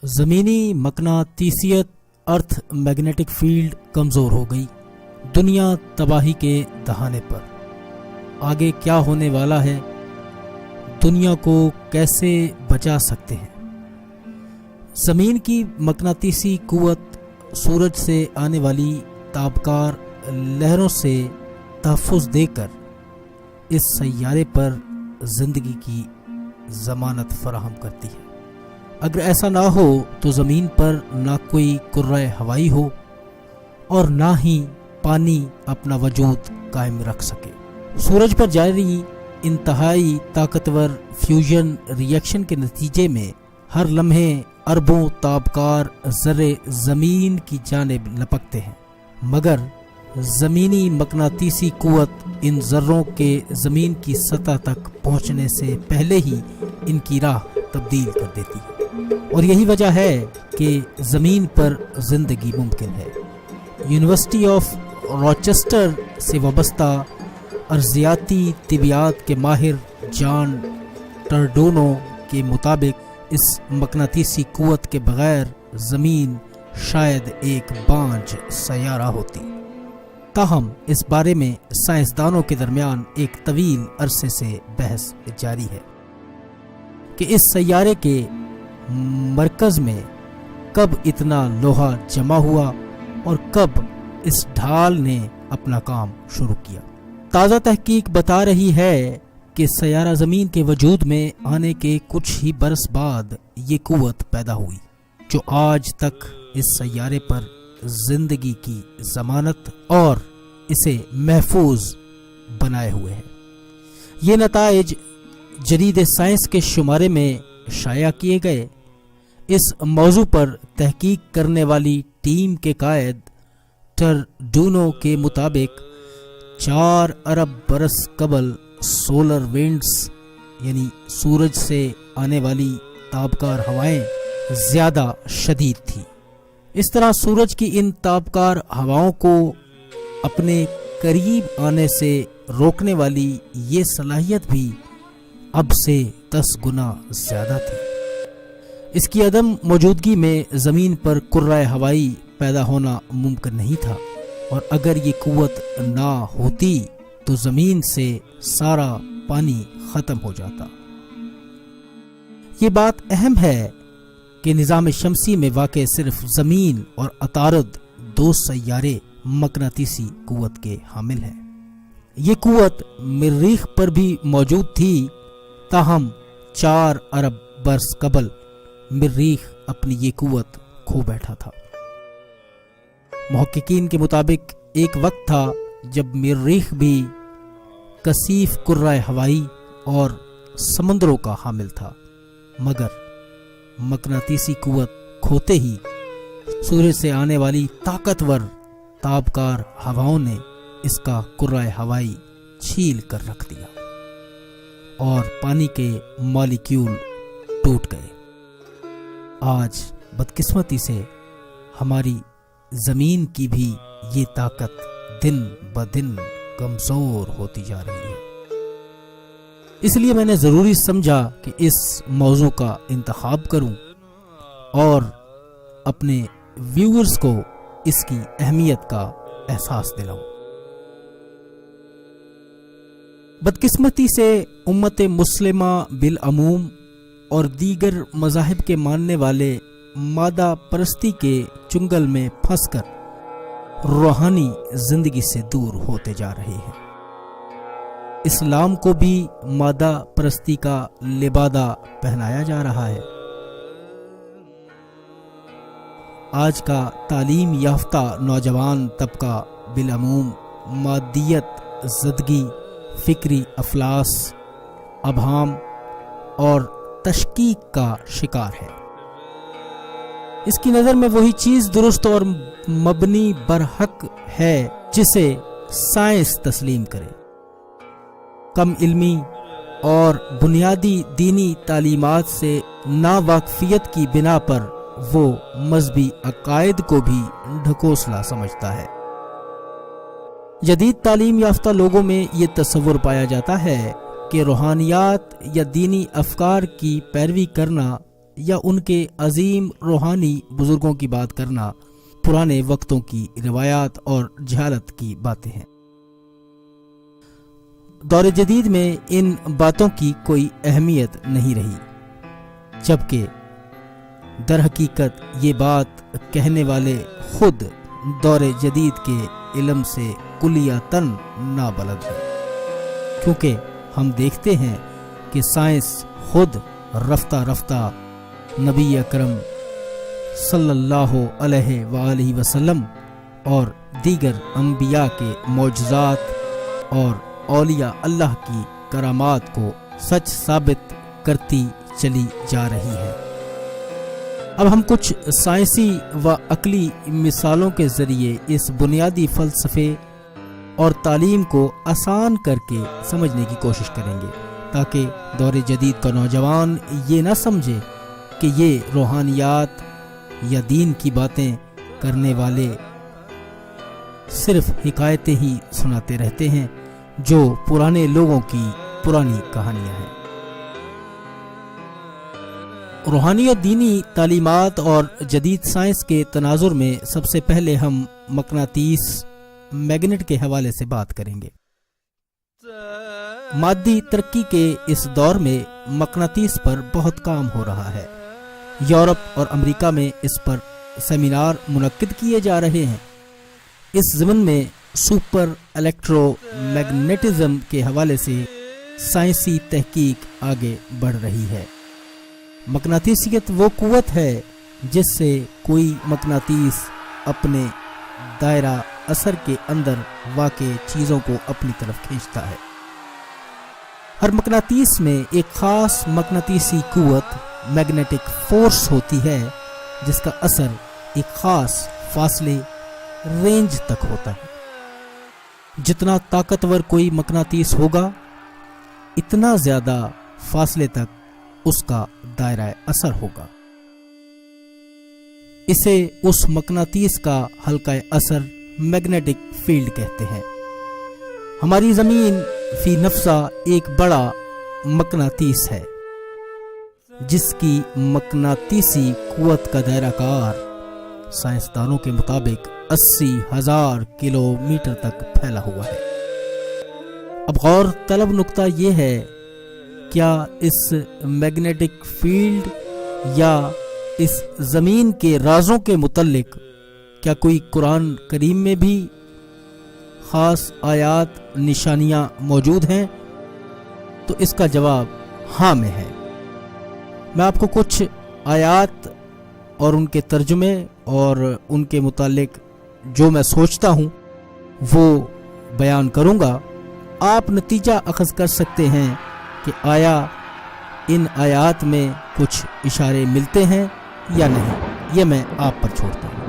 زمینی مقناطیسیت ارتھ magnetic field کمزور ہو گئی، دنیا تباہی کے دہانے پر۔ آگے کیا ہونے والا ہے؟ دنیا کو کیسے بچا سکتے ہیں؟ زمین کی مقناطیسی قوت سورج سے آنے والی تابکار لہروں سے تحفظ دے کر اس سیارے پر زندگی کی ضمانت فراہم کرتی ہے۔ اگر ایسا نہ ہو تو زمین پر نہ کوئی کرۂ ہوائی ہو اور نہ ہی پانی اپنا وجود قائم رکھ سکے۔ سورج پر جاری انتہائی طاقتور فیوژن ری ایکشن کے نتیجے میں ہر لمحے اربوں تابکار ذرے زمین کی جانب لپکتے ہیں، مگر زمینی مقناطیسی قوت ان ذروں کے زمین کی سطح تک پہنچنے سے پہلے ہی ان کی راہ تبدیل کر دیتی ہے، اور یہی وجہ ہے کہ زمین پر زندگی ممکن ہے۔ یونیورسٹی آف راچسٹر سے وابستہ ارضیاتی طبیعیات کے ماہر جان ٹرڈونو کے مطابق اس مقناطیسی قوت کے بغیر زمین شاید ایک بانجھ سیارہ ہوتی۔ تاہم اس بارے میں سائنسدانوں کے درمیان ایک طویل عرصے سے بحث جاری ہے کہ اس سیارے کے مرکز میں کب اتنا لوہا جمع ہوا اور کب اس ڈھال نے اپنا کام شروع کیا۔ تازہ تحقیق بتا رہی ہے کہ سیارہ زمین کے وجود میں آنے کے کچھ ہی برس بعد یہ قوت پیدا ہوئی جو آج تک اس سیارے پر زندگی کی ضمانت اور اسے محفوظ بنائے ہوئے ہے۔ یہ نتائج جرید سائنس کے شمارے میں شائع کیے گئے۔ اس موضوع پر تحقیق کرنے والی ٹیم کے قائد ٹرڈونو کے مطابق 4 ارب برس قبل سولر وینڈز یعنی سورج سے آنے والی تابکار ہوائیں زیادہ شدید تھی۔ اس طرح سورج کی ان تابکار ہواؤں کو اپنے قریب آنے سے روکنے والی یہ صلاحیت بھی اب سے 10 گنا زیادہ تھی۔ اس کی عدم موجودگی میں زمین پر کرۂ ہوائی پیدا ہونا ممکن نہیں تھا، اور اگر یہ قوت نہ ہوتی تو زمین سے سارا پانی ختم ہو جاتا۔ یہ بات اہم ہے کہ نظام شمسی میں واقع صرف زمین اور عطارد 2 سیارے مقناطیسی قوت کے حامل ہیں۔ یہ قوت مریخ پر بھی موجود تھی، تاہم 4 ارب برس قبل مریخ اپنی یہ قوت کھو بیٹھا تھا۔ محققین کے مطابق ایک وقت تھا جب مریخ بھی کثیف کرۂ ہوائی اور سمندروں کا حامل تھا، مگر مقناطیسی قوت کھوتے ہی سورج سے آنے والی طاقتور تابکار ہواؤں نے اس کا کرۂ ہوائی چھیل کر رکھ دیا اور پانی کے مالیکیول ٹوٹ گئے۔ آج بدقسمتی سے ہماری زمین کی بھی یہ طاقت دن بدن کمزور ہوتی جا رہی ہے۔ اس لیے میں نے ضروری سمجھا کہ اس موضوع کا انتخاب کروں اور اپنے ویورز کو اس کی اہمیت کا احساس دلاؤں۔ بدقسمتی سے امت مسلمہ بالعموم اور دیگر مذاہب کے ماننے والے مادہ پرستی کے چنگل میں پھنس کر روحانی زندگی سے دور ہوتے جا رہے ہیں۔ اسلام کو بھی مادہ پرستی کا لبادہ پہنایا جا رہا ہے۔ آج کا تعلیم یافتہ نوجوان طبقہ بالعموم مادیت زدگی، فکری افلاس، ابہام اور تشکیک کا شکار ہے۔ اس کی نظر میں وہی چیز درست اور مبنی برحق ہے جسے سائنس تسلیم کرے۔ کم علمی اور بنیادی دینی تعلیمات سے ناواقفیت کی بنا پر وہ مذہبی عقائد کو بھی ڈھکوسلا سمجھتا ہے۔ جدید تعلیم یافتہ لوگوں میں یہ تصور پایا جاتا ہے کہ روحانیات یا دینی افکار کی پیروی کرنا یا ان کے عظیم روحانی بزرگوں کی بات کرنا پرانے وقتوں کی روایات اور جہالت کی باتیں ہیں۔ دور جدید میں ان باتوں کی کوئی اہمیت نہیں رہی، جبکہ در حقیقت یہ بات کہنے والے خود دور جدید کے علم سے کلیاتاً نابلد ہیں، کیونکہ ہم دیکھتے ہیں کہ سائنس خود رفتہ رفتہ نبی اکرم صلی اللہ علیہ وآلہ وسلم اور دیگر انبیاء کے معجزات اور اولیاء اللہ کی کرامات کو سچ ثابت کرتی چلی جا رہی ہے۔ اب ہم کچھ سائنسی و عقلی مثالوں کے ذریعے اس بنیادی فلسفے اور تعلیم کو آسان کر کے سمجھنے کی کوشش کریں گے، تاکہ دور جدید کا نوجوان یہ نہ سمجھے کہ یہ روحانیات یا دین کی باتیں کرنے والے صرف حکایتیں ہی سناتے رہتے ہیں جو پرانے لوگوں کی پرانی کہانیاں ہیں۔ روحانی اور دینی تعلیمات اور جدید سائنس کے تناظر میں سب سے پہلے ہم مقناطیس میگنیٹ کے حوالے سے بات کریں گے۔ مادی ترقی کے اس دور میں مقناطیس پر بہت کام ہو رہا ہے۔ یورپ اور امریکہ میں اس پر سیمینار منعقد کیے جا رہے ہیں۔ اس ضمن میں سپر الیکٹرو میگنیٹزم کے حوالے سے سائنسی تحقیق آگے بڑھ رہی ہے۔ مقناطیسیت وہ قوت ہے جس سے کوئی مقناطیس اپنے دائرہ اثر کے اندر واقع چیزوں کو اپنی طرف کھینچتا ہے۔ ہر مقناطیس میں ایک خاص مقناطیسی قوت میگنیٹک فورس ہوتی ہے جس کا اثر ایک خاص فاصلے رینج تک ہوتا ہے۔ جتنا طاقتور کوئی مقناطیس ہوگا اتنا زیادہ فاصلے تک اس کا دائرہ اثر ہوگا۔ اسے اس مقناطیس کا حلقہ اثر میگنیٹک فیلڈ کہتے ہیں۔ ہماری زمین فی نفسہ ایک بڑا مقناطیس ہے جس کی مقناطیسی قوت کا دائرہ کار سائنسدانوں کے مطابق 80,000 کلومیٹر تک پھیلا ہوا ہے۔ اب غور طلب نقطہ یہ ہے، کیا اس میگنیٹک فیلڈ یا اس زمین کے رازوں کے متعلق کیا کوئی قرآن کریم میں بھی خاص آیات نشانیاں موجود ہیں؟ تو اس کا جواب ہاں میں ہے۔ میں آپ کو کچھ آیات اور ان کے ترجمے اور ان کے متعلق جو میں سوچتا ہوں وہ بیان کروں گا۔ آپ نتیجہ اخذ کر سکتے ہیں کہ آیا ان آیات میں کچھ اشارے ملتے ہیں یا نہیں، یہ میں آپ پر چھوڑتا ہوں۔